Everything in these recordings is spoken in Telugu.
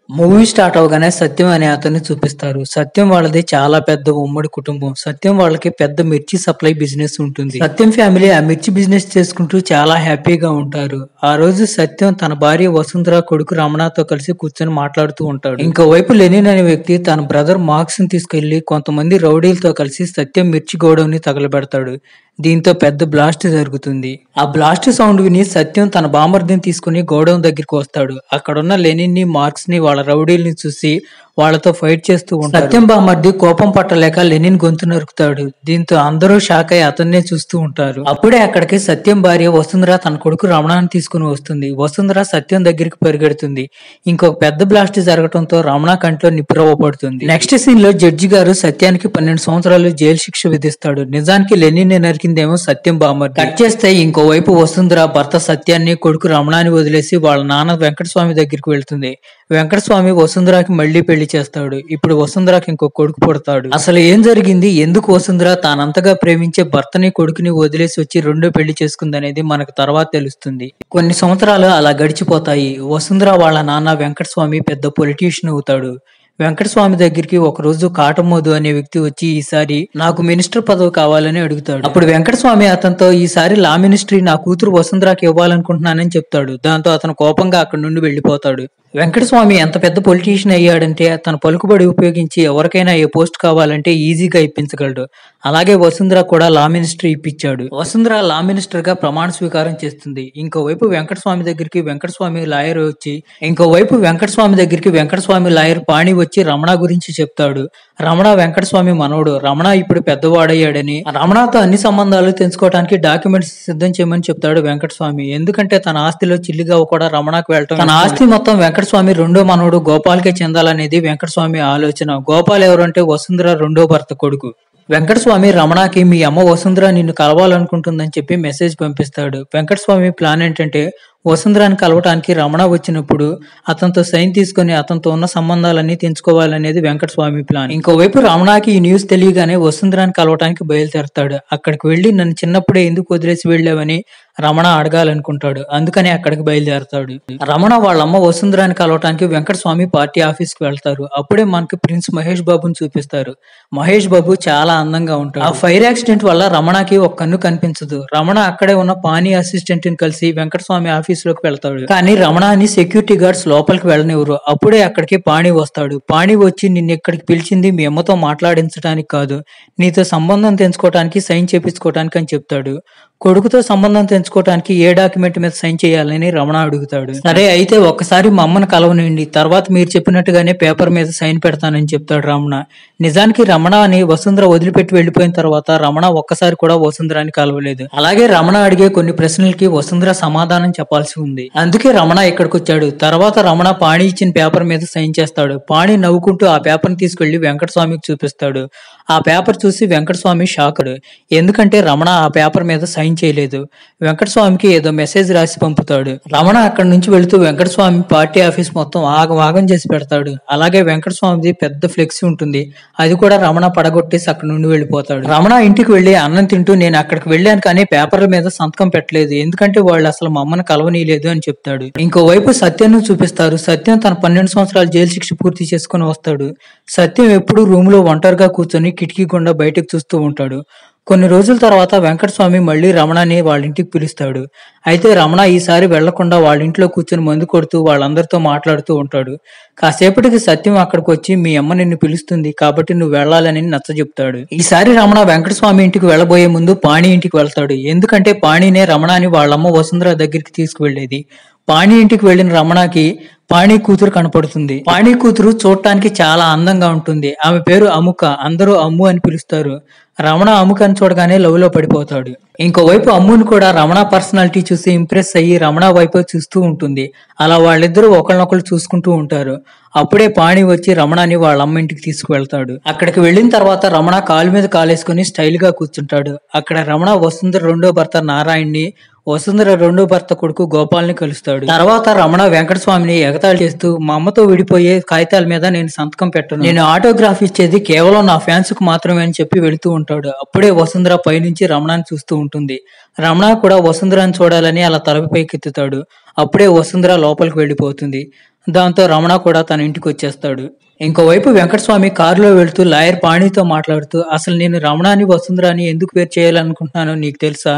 మూవీ స్టార్ట్ అవ్వగానే సత్యం అనే అతన్ని చూపిస్తారు. సత్యం వాళ్ళది చాలా పెద్ద ఉమ్మడి కుటుంబం. సత్యం వాళ్ళకి పెద్ద మిర్చి సప్లై బిజినెస్ ఉంటుంది. సత్యం ఫ్యామిలీ ఆ మిర్చి బిజినెస్ చేసుకుంటూ చాలా హ్యాపీగా ఉంటారు. ఆ రోజు సత్యం తన భార్య వసుంధర, కొడుకు రమణతో కలిసి కూర్చొని మాట్లాడుతూ ఉంటాడు. ఇంకోవైపు లెనిన్ అనే వ్యక్తి తన బ్రదర్ మార్క్స్ ని తీసుకెళ్లి కొంతమంది రౌడీలతో కలిసి సత్యం మిర్చి గోడౌన్ ని తగలబెడతాడు. దీంతో పెద్ద బ్లాస్ట్ జరుగుతుంది. ఆ బ్లాస్ట్ సౌండ్ విని సత్యం తన బామర్దిని తీసుకుని గోడౌన్ దగ్గరికి వస్తాడు. అక్కడున్న లెనిన్ ని, మార్క్స్ ని, వాళ్ళ రౌడీల్ని చూసి వాళ్ళతో ఫైట్ చేస్తూ ఉంటాడు. సత్యం బామర్ది కోపం పట్టలేక లెనిన్ గొంతు నరుకుతాడు. దీంతో అందరూ షాక్ అయి అతన్నే చూస్తూ ఉంటారు. అప్పుడే అక్కడికి సత్యం భార్య వసుంధర తన కొడుకు రమణాన్ని తీసుకుని వస్తుంది. వసుంధర సత్యం దగ్గరికి పరిగెడుతుంది. ఇంకొక పెద్ద బ్లాస్ట్ జరగడంతో రమణ కంట్లో నిప్పురవ్వ పడుతుంది. నెక్స్ట్ సీన్ లో జడ్జి గారు సత్యానికి 12 సంవత్సరాలు జైలు శిక్ష విధిస్తాడు. నిజానికి లెనిన్ ని నరికిందేమో సత్యం బామర్ది. కట్ చేస్తే ఇంకోవైపు వసుంధర భర్త సత్యాన్ని, కొడుకు రమణాన్ని వదిలేసి వాళ్ళ నాన్న వెంకటస్వామి దగ్గరికి వెళ్తుంది. వెంకటస్వామి వసుంధరకి మళ్లీ పెళ్లి చేస్తాడు. ఇప్పుడు వసుంధరకి ఇంకో కొడుకు పుడతాడు. అసలు ఏం జరిగింది, ఎందుకు వసుంధర తానంతగా ప్రేమించే భర్తని, కొడుకుని వదిలేసి వచ్చి రెండో పెళ్లి చేసుకుందనేది మనకు తర్వాత తెలుస్తుంది. కొన్ని సంవత్సరాలు అలా గడిచిపోతాయి. వసుంధర వాళ్ళ నాన్న వెంకటస్వామి పెద్ద పొలిటీషియన్ అవుతాడు. వెంకటస్వామి దగ్గరికి ఒక రోజు కాటమోదు అనే వ్యక్తి వచ్చి ఈసారి నాకు మినిస్టర్ పదవి కావాలని అడుగుతాడు. అప్పుడు వెంకటస్వామి అతనితో ఈసారి లా మినిస్ట్రీ నా కూతురు వసుంధరకి ఇవ్వాలనుకుంటున్నానని చెప్తాడు. దాంతో అతను కోపంగా అక్కడి నుండి వెళ్లిపోతాడు. వెంకటస్వామి ఎంత పెద్ద పొలిటీషియన్ అయ్యాడంటే తన పలుకుబడి ఉపయోగించి ఎవరికైనా ఏ పోస్ట్ కావాలంటే ఈజీగా ఇప్పించగలడు. అలాగే వసుంధర కూడా లా మినిస్ట్రీ ఇప్పించాడు. వసుంధర లా మినిస్టర్ గా ప్రమాణ స్వీకారం చేస్తుంది. ఇంకోవైపు వెంకటస్వామి దగ్గరికి వెంకటస్వామి లాయర్ పాణి వచ్చి రమణ గురించి చెప్తాడు. రమణ వెంకటస్వామి మనవడు. రమణ ఇప్పుడు పెద్దవాడయ్యాడని, రమణతో అన్ని సంబంధాలు తెలుసుకోవడానికి డాక్యుమెంట్స్ సిద్ధం చేయమని చెప్తాడు వెంకటస్వామి. ఎందుకంటే తన ఆస్తిలో చిల్లిగా కూడా రమణకు వెళ్ళటం, తన ఆస్తి మొత్తం వెంకటస్వామి రెండో మనవడు గోపాల్కే చెందాలనేది వెంకటస్వామి ఆలోచన. గోపాల్ ఎవరంటే వసుంధర రెండో భర్త కొడుకు. వెంకటస్వామి రమణకి మీ అమ్మ వసుంధర నిన్ను కలవాలనుకుంటుందని చెప్పి మెసేజ్ పంపిస్తాడు. వెంకటస్వామి ప్లాన్ ఏంటంటే వసుంధరాని కలవటానికి రమణ వచ్చినప్పుడు అతనితో సైన్ తీసుకుని అతనితో ఉన్న సంబంధాలన్నీ తెంచుకోవాలనేది వెంకటస్వామి ప్లాన్. ఇంకోవైపు రమణకి ఈ న్యూస్ తెలియగానే వసుంధరాని కలవటానికి బయలుదేరతాడు. అక్కడికి వెళ్లి నన్ను చిన్నప్పుడే ఎందుకు వదిలేసి వెళ్ళావని రమణ అడగాలనుకుంటాడు. అందుకని అక్కడికి బయలుదేరతాడు. రమణ వాళ్ళమ్మ వసుంధరాని కలవటానికి వెంకటస్వామి పార్టీ ఆఫీస్ కి వెళ్తారు. అప్పుడే మనకి ప్రిన్స్ మహేష్ బాబుని చూపిస్తారు. మహేష్ బాబు చాలా అందంగా ఉంటాడు. ఆ ఫైర్ యాక్సిడెంట్ వల్ల రమణకి ఒక కన్ను కనిపించదు. రమణ అక్కడే ఉన్న పానీ అసిస్టెంట్ ని కలిసి వెంకటస్వామి ఆఫీస్ లోకి వెళ్తాడు. కానీ రమణని సెక్యూరిటీ గార్డ్స్ లోపలికి వెళ్ళనివ్వరు. అప్పుడే అక్కడికి పాణి వస్తాడు. పాణి వచ్చి నిన్ను ఇక్కడికి పిలిచింది మీ అమ్మతో మాట్లాడించడానికి కాదు, నీతో సంబంధం తెంచుకోవడానికి, సైన్ చేపించుకోవడానికి అని చెప్తాడు. కొడుకుతో సంబంధం తెంచుకోవడానికి ఏ డాక్యుమెంట్ మీద సైన్ చేయాలని రమణ అడుగుతాడు. సరే అయితే ఒక్కసారి మా అమ్మను కలవనండి, తర్వాత మీరు చెప్పినట్టుగానే పేపర్ మీద సైన్ పెడతానని చెప్తాడు రమణ. నిజానికి రమణ అని వసుంధర వదిలిపెట్టి వెళ్లిపోయిన తర్వాత రమణ ఒక్కసారి కూడా వసుంధరాని కలవలేదు. అలాగే రమణ అడిగే కొన్ని ప్రశ్నలకి వసుంధర సమాధానం చెప్పాల్సి ఉంది. అందుకే రమణ ఇక్కడికి వచ్చాడు. తర్వాత రమణ పాణి ఇచ్చిన పేపర్ మీద సైన్ చేస్తాడు. పాణి నవ్వుకుంటూ ఆ పేపర్ ని తీసుకెళ్లి వెంకటస్వామికి చూపిస్తాడు. ఆ పేపర్ చూసి వెంకటస్వామి షాక్డ్. ఎందుకంటే రమణ ఆ పేపర్ మీద సైన్ చేయలేదు. వెంకటస్వామికి ఏదో మెసేజ్ రాసి పంపుతాడు. రమణ అక్కడి నుంచి వెళుతూ వెంకటస్వామి పార్టీ ఆఫీస్ మొత్తం ఆగం చేసి పెడతాడు. అలాగే వెంకటస్వామిది పెద్ద ఫ్లెక్సీ ఉంటుంది. అది కూడా రమణ పడగొట్టేసి అక్కడి నుండి వెళ్ళిపోతాడు. రమణ ఇంటికి వెళ్లి అన్నం తింటూ నేను అక్కడికి వెళ్ళాను కానీ పేపర్ల మీద సంతకం పెట్టలేదు, ఎందుకంటే వాళ్ళు అసలు మా అమ్మను కలవనీయలేదు అని చెప్తాడు. ఇంకోవైపు సత్యాన్ని చూపిస్తారు. సత్యం తన 12 సంవత్సరాల జైలు శిక్ష పూర్తి చేసుకుని వస్తాడు. సత్యం ఎప్పుడు రూమ్ లో ఒంటరిగా కూర్చొని కిటికీ గుండా బయటకు చూస్తూ ఉంటాడు. కొన్ని రోజుల తర్వాత వెంకటస్వామి మళ్లీ రమణని వాళ్ళ ఇంటికి పిలుస్తాడు. అయితే రమణ ఈసారి వెళ్లకుండా వాళ్ళ ఇంట్లో కూర్చొని మందు కొడుతూ వాళ్ళందరితో మాట్లాడుతూ ఉంటాడు. కాసేపటికి సత్యం అక్కడికి వచ్చి మీ అమ్మ నిన్ను పిలుస్తుంది కాబట్టి నువ్వు వెళ్లాలని నచ్చజెప్తాడు. ఈసారి రమణ వెంకటస్వామి ఇంటికి వెళ్లబోయే ముందు పాణి ఇంటికి వెళ్తాడు. ఎందుకంటే పాణినే రమణని వాళ్ళమ్మ వసుంధర దగ్గరికి తీసుకువెళ్లేది. పాణి ఇంటికి వెళ్లిన రమణకి పాణి కూతురు కనపడుతుంది. పాణి కూతురు చూడటానికి చాలా అందంగా ఉంటుంది. ఆమె పేరు అముక, అందరూ అమ్ము అని పిలుస్తారు. రమణ అముకని చూడగానే లవ్ లో పడిపోతాడు. ఇంకోవైపు అమ్ముని కూడా రమణ పర్సనాలిటీ చూసి ఇంప్రెస్ అయ్యి రమణ వైపు చూస్తూ ఉంటుంది. అలా వాళ్ళిద్దరూ ఒకళ్ళనొకళ్ళు చూసుకుంటూ ఉంటారు. అప్పుడే పాణి వచ్చి రమణని వాళ్ళ అమ్మ ఇంటికి తీసుకువెళ్తాడు. అక్కడికి వెళ్లిన తర్వాత రమణ కాలు మీద కాలేసుకుని స్టైల్ గా కూర్చుంటాడు. అక్కడ రమణ వసుంధర రెండో భర్త నారాయణ్ని, వసుంధర రెండో భర్త కొడుకు గోపాల్ని కలుస్తాడు. తర్వాత రమణ వెంకటస్వామిని ఎగతాళి చేస్తూ మా అమ్మతో విడిపోయే కాగితాల మీద నేను సంతకం పెట్టను, నేను ఆటోగ్రాఫ్ ఇచ్చేది కేవలం నా ఫ్యాన్స్ కు మాత్రమే అని చెప్పి వెళుతూ ఉంటాడు. అప్పుడే వసుంధర పైనుంచి రమణని చూస్తూ ఉంటుంది. రమణ కూడా వసుంధరని చూడాలని అలా తలపైకెత్తుతాడు. అప్పుడే వసుంధర లోపలికి వెళ్లిపోతుంది. దాంతో రమణ కూడా తన ఇంటికి వచ్చేస్తాడు. ఇంకోవైపు వెంకటస్వామి కారులో వెళ్తూ లాయర్ పాణితో మాట్లాడుతూ, అసలు నేను రమణాని వసుంధరాని ఎందుకు వేరు చేయాలనుకుంటున్నానో నీకు తెలుసా?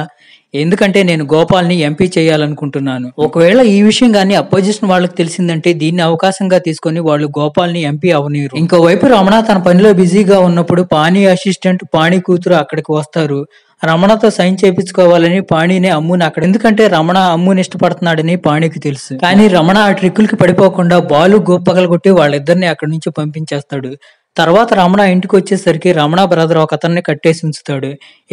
ఎందుకంటే నేను గోపాల్ని ఎంపీ చేయాలనుకుంటున్నాను. ఒకవేళ ఈ విషయం గానీ అపోజిషన్ వాళ్ళకి తెలిసిందంటే దీన్ని అవకాశంగా తీసుకొని వాళ్ళు గోపాల్ని ఎంపీ అవనీరు. ఇంకోవైపు రమణ తన పనిలో బిజీగా ఉన్నప్పుడు పాణి అసిస్టెంట్ పాణి కూతురు అక్కడికి వస్తారు. రమణతో సైన్ చేయించుకోవాలని పాణిని అమ్ముని అక్కడ, ఎందుకంటే రమణ అమ్ముని ఇష్టపడుతున్నాడని పాణికి తెలుసు. కానీ రమణ ఆ ట్రిక్కులకి పడిపోకుండా బాలు గోపగలగొట్టి వాళ్ళిద్దరిని అక్కడి నుంచి పంపించేస్తాడు. తర్వాత రమణ ఇంటికి వచ్చేసరికి రమణ బ్రదర్ ఒక అతన్ని కట్టేసి ఉంచుతాడు.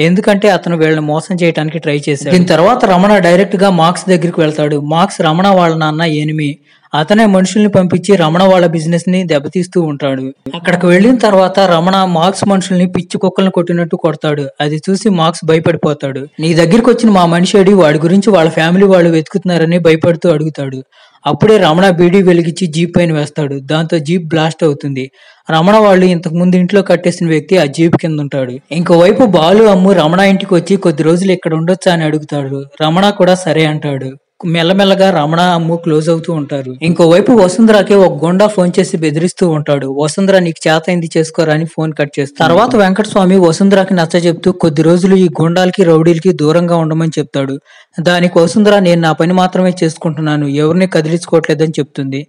ఎందుకంటే అతను వీళ్ళని మోసం చేయడానికి ట్రై చేశాడు. దీని తర్వాత రమణ డైరెక్ట్ గా మార్క్స్ దగ్గరికి వెళ్తాడు. మార్క్స్ రమణ వాళ్ళ నాన్న ఎనిమి. అతనే మనుషుల్ని పంపించి రమణ వాళ్ళ బిజినెస్ ని దెబ్బతీస్తూ ఉంటాడు. అక్కడికి వెళ్ళిన తర్వాత రమణ మార్క్స్ మనుషుల్ని పిచ్చి కుక్కల్ని కొట్టినట్టు కొడతాడు. అది చూసి మార్క్స్ భయపడిపోతాడు. నీ దగ్గరికి వచ్చిన మా మనిషి వాడి గురించి వాళ్ళ ఫ్యామిలీ వాళ్ళు వెతుకుతున్నారని భయపడుతూ అడుగుతాడు. అప్పుడే రమణ బీడీ వెలిగించి జీప్ పైన వేస్తాడు. దాంతో జీప్ బ్లాస్ట్ అవుతుంది. రమణ వాళ్ళు ఇంతకు ముందు ఇంట్లో కట్టేసిన వ్యక్తి ఆ జీప్ కింద ఉంటాడు. ఇంకోవైపు బాలు అమ్ము రమణ ఇంటికి వచ్చి కొద్ది రోజులు ఇక్కడ ఉండొచ్చా అని అడుగుతాడు. రమణ కూడా సరే అంటాడు. మెల్లమెల్లగా రమణ అమ్ము క్లోజ్ అవుతూ ఉంటారు. ఇంకోవైపు వసుంధరకి ఒక గుండా ఫోన్ చేసి బెదిరిస్తూ ఉంటాడు. వసుంధర నీకు చేతైంది చేసుకోరా అని ఫోన్ కట్ చేస్తాడు. తర్వాత వెంకటస్వామి వసుంధరకి నచ్చజెప్తూ కొద్ది రోజులు ఈ గుండాలకి రౌడీలకి దూరంగా ఉండమని చెప్తాడు. దానికి వసుంధర నేను నా పని మాత్రమే చేసుకుంటున్నాను, ఎవరిని కదిలించుకోవట్లేదని చెప్తుంది.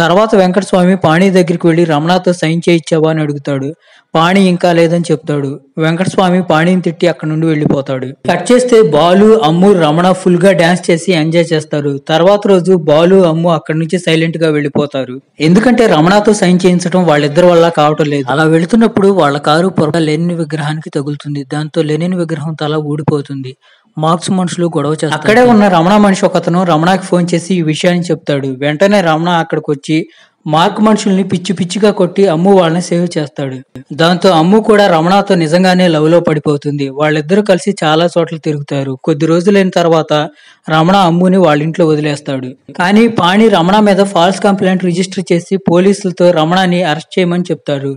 తర్వాత వెంకటస్వామి పాణి దగ్గరికి వెళ్లి రమణతో సైన్ చేయించావా అని అడుగుతాడు. పాణి ఇంకా లేదని చెప్తాడు. వెంకటస్వామి పాణిని తిట్టి అక్కడ నుండి వెళ్లిపోతాడు. కట్ చేస్తే బాలు అమ్ము రమణ ఫుల్ గా డాన్స్ చేసి ఎంజాయ్ చేస్తారు. తర్వాత రోజు బాలు అమ్ము అక్కడి నుంచి సైలెంట్ గా వెళ్లిపోతారు. ఎందుకంటే రమణతో సైన్ చేయించడం వాళ్ళిద్దరి వల్ల కావటం లేదు. అలా వెళుతున్నప్పుడు వాళ్ళ కారు పొరపాటున లెనిన్ విగ్రహానికి తగులుతుంది. దాంతో లెనిన్ విగ్రహం తల ఊడిపోతుంది. మార్క్స్ మనుషులు గొడవ చేస్తారు. అక్కడే ఉన్న రమణ మనిషి ఒకతను రమణకి ఫోన్ చేసి ఈ విషయాన్ని చెప్తాడు. వెంటనే రమణ అక్కడికి వచ్చి మార్క్ మనుషుల్ని పిచ్చి పిచ్చిగా కొట్టి అమ్ము వాళ్ళని సేవ్ చేస్తాడు. దాంతో అమ్ము కూడా రమణతో నిజంగానే లవ్ లో పడిపోతుంది. వాళ్ళిద్దరూ కలిసి చాలా చోట్ల తిరుగుతారు. కొద్ది రోజులైన తర్వాత రమణ అమ్ముని వాళ్ళ ఇంట్లో వదిలేస్తాడు. కానీ పాణి రమణ మీద ఫాల్స్ కంప్లైంట్ రిజిస్టర్ చేసి పోలీసులతో రమణని అరెస్ట్ చేయమని చెప్తారు.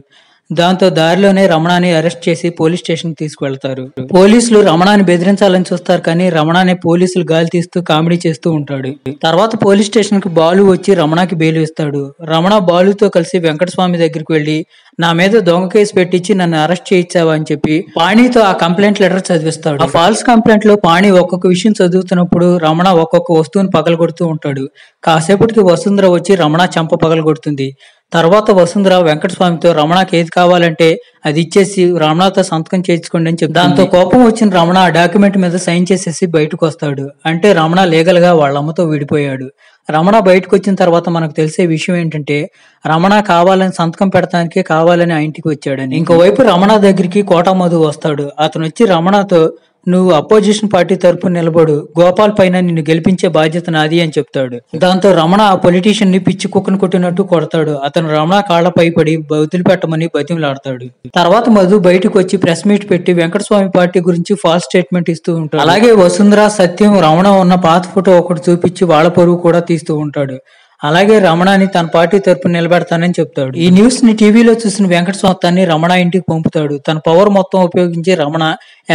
దాంతో దారిలోనే రమణాని అరెస్ట్ చేసి పోలీస్ స్టేషన్ తీసుకువెళ్తారు. పోలీసులు రమణాని బెదిరించాలని చూస్తారు, కానీ రమణాని పోలీసులు గాలి తీస్తూ కామెడీ చేస్తూ ఉంటాడు. తర్వాత పోలీస్ స్టేషన్ కి బాలు వచ్చి రమణకి బెయిల్ ఇస్తాడు. రమణ బాలుతో కలిసి వెంకటస్వామి దగ్గరికి వెళ్లి నా మీద దొంగ కేసు పెట్టించి నన్ను అరెస్ట్ చేయించావా అని చెప్పి పాణితో ఆ కంప్లైంట్ లెటర్ చదివిస్తాడు. ఆ ఫాల్స్ కంప్లైంట్ లో పాణి ఒక్కొక్క విషయం చదువుతున్నప్పుడు రమణ ఒక్కొక్క వస్తువుని పగలగొడుతూ ఉంటాడు. కాసేపటికి వసుంధర వచ్చి రమణ చెంప పగలగొడుతుంది. తర్వాత వసుంధర వెంకటస్వామితో రమణకి ఏది కావాలంటే అది ఇచ్చేసి రమణతో సంతకం చేయించుకోండి అని చెప్పి, దాంతో కోపం వచ్చిన రమణ ఆ డాక్యుమెంట్ మీద సైన్ చేసేసి బయటకు వస్తాడు. అంటే రమణ లీగల్ గా వాళ్ళ అమ్మతో విడిపోయాడు. రమణ బయటకు వచ్చిన తర్వాత మనకు తెలిసే విషయం ఏంటంటే రమణ కావాలని సంతకం పెడతానికి కావాలని ఆ ఇంటికి వచ్చాడని. ఇంకోవైపు రమణ దగ్గరికి కోట మధు వస్తాడు. అతను వచ్చి రమణతో నువ్వు అపోజిషన్ పార్టీ తరపున నిలబడు, గోపాల్ పైన నిన్ను గెలిపించే బాధ్యత నాది అని చెప్తాడు. దాంతో రమణ ఆ పొలిటీషియన్ ని పిచ్చి కుక్కను కొట్టినట్టు కొడతాడు. అతను రమణ కాళ్లపై పడి వదిలిపెట్టమని బతిమలాడతాడు. తర్వాత మధు బయటకు వచ్చి ప్రెస్ మీట్ పెట్టి వెంకటస్వామి పార్టీ గురించి ఫాల్స్ స్టేట్మెంట్ ఇస్తూ ఉంటాడు. అలాగే వసుంధర సత్యం రమణ ఉన్న పాత ఫోటో ఒకటి చూపించి వాళ్ళ పరువు కూడా తీస్తూ ఉంటాడు. అలాగే రమణని తన పార్టీ తరపున నిలబెడతానని చెప్తాడు. ఈ న్యూస్ ని టీవీలో చూసిన వెంకటస్వామి రమణ ఇంటికి పంపుతాడు. తన పవర్ మొత్తం ఉపయోగించి రమణ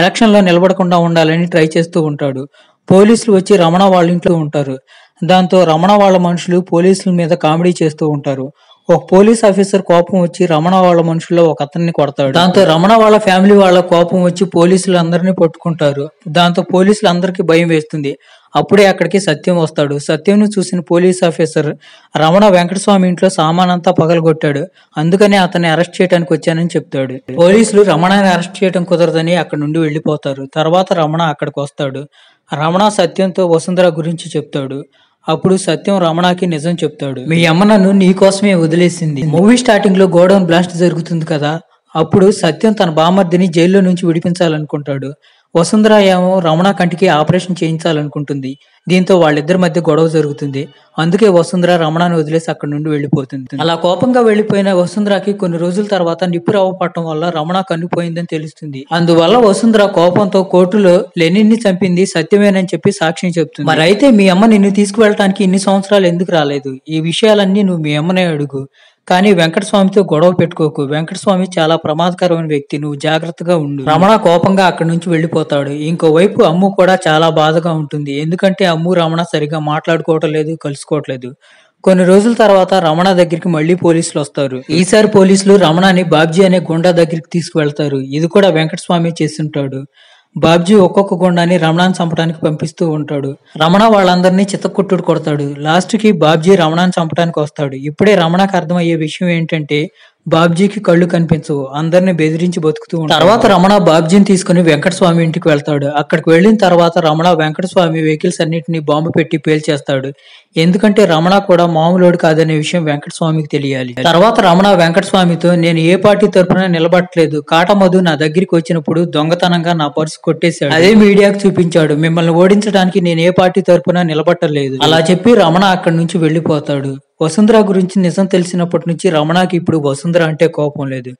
ఎలక్షన్ లో నిలబడకుండా ఉండాలని ట్రై చేస్తూ ఉంటాడు. పోలీసులు వచ్చి రమణ వాళ్ళ ఇంట్లో ఉంటారు. దాంతో రమణ వాళ్ళ మనుషులు పోలీసుల మీద కామెడీ చేస్తూ ఉంటారు. ఒక పోలీస్ ఆఫీసర్ కోపం వచ్చి రమణ వాళ్ళ మనుషుల్లో ఒక అతన్ని కొడతాడు. దాంతో రమణ వాళ్ళ ఫ్యామిలీ వాళ్ళ కోపం వచ్చి పోలీసులు అందరినీ పట్టుకుంటారు. దాంతో పోలీసులు అందరికీ భయం వేస్తుంది. అప్పుడే అక్కడికి సత్యం వస్తాడు. సత్యంను చూసిన పోలీస్ ఆఫీసర్ రమణ వెంకటస్వామి ఇంట్లో సామానంతా పగలగొట్టాడు, అందుకనే అతన్ని అరెస్ట్ చేయడానికి వచ్చానని చెప్తాడు. పోలీసులు రమణని అరెస్ట్ చేయడం కుదరదని అక్కడి నుండి వెళ్లిపోతారు. తర్వాత రమణ అక్కడికి వస్తాడు. రమణ సత్యంతో వసుంధర గురించి చెప్తాడు. అప్పుడు సత్యం రమణకి నిజం చెప్తాడు. మీ అమ్మ నన్ను నీకోసమే వదిలేసింది. మూవీ స్టార్టింగ్ లో గోడౌన్ బ్లాస్ట్ జరుగుతుంది కదా, అప్పుడు సత్యం తన బామర్దిని జైల్లో నుంచి విడిపించాలనుకుంటాడు. వసుంధర ఏమో రమణ కంటికి ఆపరేషన్ చేయించాలనుకుంటుంది. దీంతో వాళ్ళిద్దరి మధ్య గొడవ జరుగుతుంది. అందుకే వసుంధర రమణని వదిలేసి అక్కడి నుండి వెళ్లిపోతుంది. అలా కోపంగా వెళ్లిపోయిన వసుంధరకి కొన్ని రోజుల తర్వాత నిప్పు రవ్వపడటం వల్ల రమణ కన్నుపోయిందని తెలుస్తుంది. అందువల్ల వసుంధర కోపంతో కోర్టులో లెనిన్ ని చంపింది సత్యమేనని చెప్పి సాక్ష్యం చెప్తుంది. మరి అయితే మీ అమ్మ నిన్ను తీసుకువెళ్ళటానికి ఇన్ని సంవత్సరాలు ఎందుకు రాలేదు? ఈ విషయాలన్నీ నువ్వు మీ అమ్మనే అడుగు, కానీ వెంకటస్వామితో గొడవ పెట్టుకోకు. వెంకటస్వామి చాలా ప్రమాదకరమైన వ్యక్తి, నువ్వు జాగ్రత్తగా ఉండు. రమణ కోపంగా అక్కడి నుంచి వెళ్లిపోతాడు. ఇంకోవైపు అమ్ము కూడా చాలా బాధగా ఉంటుంది. ఎందుకంటే అమ్ము రమణ సరిగా మాట్లాడుకోవటం లేదు, కలుసుకోవట్లేదు. కొన్ని రోజుల తర్వాత రమణ దగ్గరికి మళ్ళీ పోలీసులు వస్తారు. ఈసారి పోలీసులు రమణని బాబ్జీ అనే గుండా దగ్గరికి తీసుకువెళ్తారు. ఇది కూడా వెంకటస్వామి చేస్తుంటాడు. బాబ్జీ ఒక్కొక్క గుండాని రమణాన్ని చంపడానికి పంపిస్తూ ఉంటాడు. రమణ వాళ్ళందరినీ చితక్కొట్టుడు కొడతాడు. లాస్ట్ కి బాబ్జీ రమణాన్ని చంపడానికి వస్తాడు. ఇప్పుడే రమణకు అర్థమయ్యే విషయం ఏంటంటే బాబ్జీకి కళ్ళు కనిపించవు, అందరిని బెదిరించి బతుకుతూ ఉంటాడు. తర్వాత రమణ బాబ్జీని తీసుకుని వెంకటస్వామి ఇంటికి వెళ్తాడు. అక్కడికి వెళ్ళిన తర్వాత రమణ వెంకటస్వామి వెహికల్స్ అన్నిటిని బాంబు పెట్టి పేల్చేస్తాడు. ఎందుకంటే రమణ కూడా మామూలుడు కాదనే విషయం వెంకటస్వామికి తెలియాలి. తర్వాత రమణ వెంకటస్వామితో, నేను ఏ పార్టీ తరపున నిలబడట్లేదు, కాటమధు నా దగ్గరికి వచ్చినప్పుడు దొంగతనంగా నా పర్సు కొట్టేశాడు, అదే మీడియాకు చూపించాడు, మిమ్మల్ని ఓడించడానికి నేను ఏ పార్టీ తరపున నిలబట్టలేదు అలా చెప్పి రమణ అక్కడి నుంచి వెళ్లిపోతాడు. వసుంధర గురించి నిజం తెలిసినప్పటి నుంచి రమణకి ఇప్పుడు వసుంధర అంటే కోపం లేదు.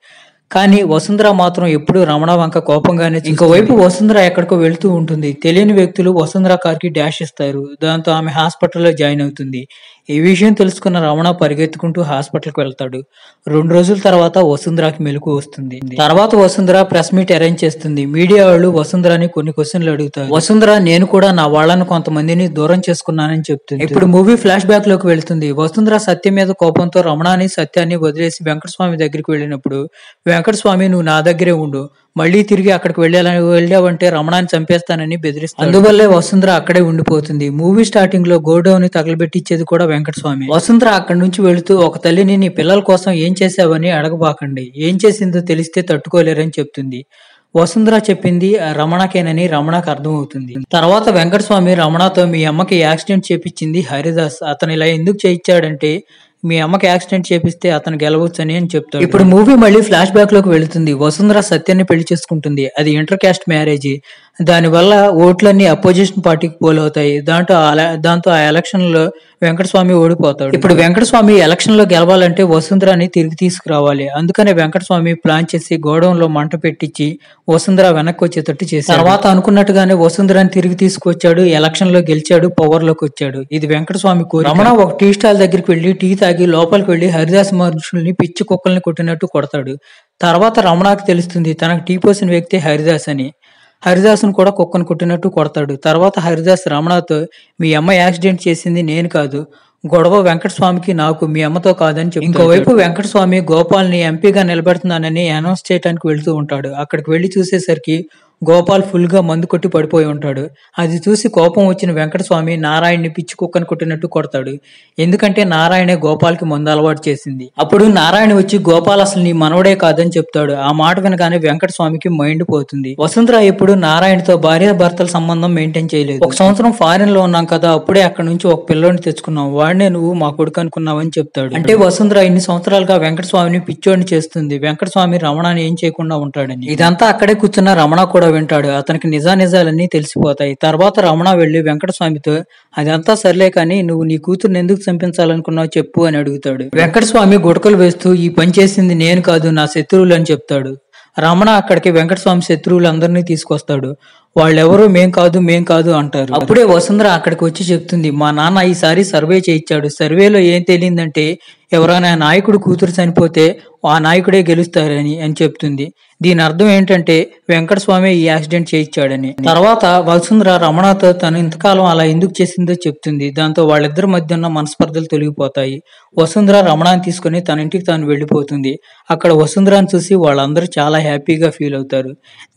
కానీ వసుంధర మాత్రం ఎప్పుడు రమణ వంక కోపంగానే. ఇంకోవైపు వసుంధర ఎక్కడికో వెళ్తూ ఉంటుంది. తెలియని వ్యక్తులు వసుంధర కార్కి డాష్ ఇస్తారు. దాంతో ఆమె హాస్పిటల్లో జాయిన్ అవుతుంది. ఈ విషయం తెలుసుకున్న రమణ పరిగెత్తుకుంటూ హాస్పిటల్కి వెళ్తాడు. 2 రోజుల తర్వాత వసుంధరకి మెలకు వస్తుంది. తర్వాత వసుంధర ప్రెస్ మీట్ అరేంజ్ చేస్తుంది. మీడియా వాళ్ళు వసుంధరని కొన్ని క్వశ్చన్లు అడుగుతారు. వసుంధర, నేను కూడా నా వాళ్ళని కొంతమందిని దూరం చేసుకున్నానని చెప్తుంది. ఇప్పుడు మూవీ ఫ్లాష్ బ్యాక్ లోకి వెళ్తుంది. వసుంధర సత్యం మీద కోపంతో రమణని సత్యాన్ని వదిలేసి వెంకటస్వామి దగ్గరికి వెళ్ళినప్పుడు వెంకటస్వామి, నువ్వు నా దగ్గరే ఉండు, మళ్ళీ తిరిగి అక్కడికి వెళ్ళావంటే రమణాన్ని చంపేస్తానని బెదిరిస్తాడు. అందువల్లే వసుంధర అక్కడే ఉండిపోతుంది. మూవీ స్టార్టింగ్ లో గోడౌన్ ని తగలబెట్టించేది కూడా వెంకటస్వామి. వసుంధర అక్కడి నుంచి వెళుతూ, ఒక తల్లిని నీ పిల్లల కోసం ఏం చేసావని అడగబాకండి, ఏం చేసిందో తెలిస్తే తట్టుకోలేరని చెప్తుంది. వసుంధర చెప్పింది రమణకేనని రమణకు అర్థమవుతుంది. తర్వాత వెంకటస్వామి రమణతో, మీ అమ్మకి యాక్సిడెంట్ చేపించింది హరిదాస్, అతను ఇలా ఎందుకు చేయించాడంటే మీ అమ్మకి యాక్సిడెంట్ చేపిస్తే అతను గెలవచ్చని అని చెప్తాడు. ఇప్పుడు మూవీ మళ్ళీ ఫ్లాష్ బ్యాక్ లోకి వెళుతుంది. వసుంధర సత్యాన్ని పెళ్లి చేసుకుంటుంది. అది ఇంటర్ క్యాస్ట్ మ్యారేజ్. దానివల్ల ఓట్లన్నీ అపోజిషన్ పార్టీకి పోలవుతాయి. దాంతో ఆ ఎలక్షన్ లో వెంకటస్వామి ఓడిపోతాడు. ఇప్పుడు వెంకటస్వామి ఎలక్షన్ లో గెలవాలంటే వసుంధరని తిరిగి తీసుకురావాలి. అందుకనే వెంకటస్వామి ప్లాన్ చేసి గోడౌన్ లో మంట పెట్టించి వసుంధర వెనక్కి వచ్చేటట్టు చేశాడు. తర్వాత అనుకున్నట్టుగానే వసుంధరని తిరిగి తీసుకొచ్చాడు. ఎలక్షన్ లో గెలిచాడు, పవర్ లోకి వచ్చాడు. ఇది వెంకటస్వామి కోరిక. రమణ ఒక టీ స్టాల్ దగ్గరికి వెళ్లి టీ తాగి లోపలికి వెళ్లి హరిదాస్ మనుషుల్ని పిచ్చి కుక్కల్ని కొట్టినట్టు కొడతాడు. తర్వాత రమణకు తెలుస్తుంది తనకు టీ పోసిన వ్యక్తి హరిదాస్ అని. హరిదాసును కూడా కుక్కను కొట్టినట్టు కొడతాడు. తర్వాత హరిదాస్ రమణతో, మీ అమ్మ యాక్సిడెంట్ చేసింది నేను కాదు, గొడవ వెంకటస్వామికి నాకు, మీ అమ్మతో కాదని చెప్పి. ఇంకోవైపు వెంకటస్వామి గోపాల్ని ఎంపీగా నిలబెడుతున్నానని అనౌన్స్ చేయడానికి వెళ్తూ ఉంటాడు. అక్కడికి వెళ్లి చూసేసరికి గోపాల్ ఫుల్ గా మందు కొట్టి పడిపోయి ఉంటాడు. అది చూసి కోపం వచ్చిన వెంకటస్వామి నారాయణ్ని పిచ్చి కుక్కను కొట్టినట్టు కొడతాడు. ఎందుకంటే నారాయణే గోపాల్కి మందు అలవాటు చేసింది. అప్పుడు నారాయణ వచ్చి, గోపాల్ అసలు నీ మనవడే కాదని చెప్తాడు. ఆ మాట వినగానే వెంకటస్వామికి మైండ్ పోతుంది. వసుంధర ఎప్పుడు నారాయణతో భార్య భర్తల సంబంధం మెయింటైన్ చేయలేదు. 1 సంవత్సరం ఫారిన్ లో ఉన్నాం కదా, అప్పుడే అక్కడ నుంచి ఒక పిల్లోని తెచ్చుకున్నాం, వాడినే నువ్వు మా కొడుకు అనుకున్నావని చెప్తాడు. అంటే వసుంధర ఇన్ని సంవత్సరాలుగా వెంకటస్వామిని పిచ్చోడిని చేస్తుంది. వెంకటస్వామి రమణని ఏం చేయకుండా ఉంటాడని. ఇదంతా అక్కడే కూర్చున్న రమణ కూడా వింటాడు. అతనికి నిజానిజాలన్నీ తెలిసిపోతాయి. తర్వాత రమణ వెళ్లి వెంకటస్వామితో, అదంతా సర్లే కానీ నువ్వు నీ కూతుర్ని ఎందుకు చంపించాలనుకున్నావు చెప్పు అని అడుగుతాడు. వెంకటస్వామి గుడకలు వేస్తూ, ఈ పని చేసింది నేను కాదు, నా శత్రువులు అని చెప్తాడు. రమణ అక్కడికి వెంకటస్వామి శత్రువులందరినీ తీసుకొస్తాడు. వాళ్ళెవరూ మేం కాదు అంటారు. అప్పుడే వసుంధర అక్కడికి వచ్చి చెప్తుంది, మా నాన్న ఈసారి సర్వే చేయించాడు. సర్వేలో ఏం తేలిందంటే ఎవరైనా నాయకుడు కూతురు చనిపోతే ఆ నాయకుడే గెలుస్తారని చెప్తుంది. దీని అర్థం ఏంటంటే వెంకటస్వామి ఈ యాక్సిడెంట్ చేయించాడని. తర్వాత వసుంధర రమణతో తను ఇంతకాలం అలా ఎందుకు చేసిందో చెప్తుంది. దాంతో వాళ్ళిద్దరి మధ్య ఉన్న మనస్పర్ధలు తొలగిపోతాయి. వసుంధర రమణాన్ని తీసుకుని తన ఇంటికి తాను వెళ్లిపోతుంది. అక్కడ వసుంధరాని చూసి వాళ్ళందరూ చాలా హ్యాపీగా ఫీల్ అవుతారు.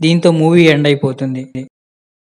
దీంతో మూవీ ఎండ్ అయిపోతుంది.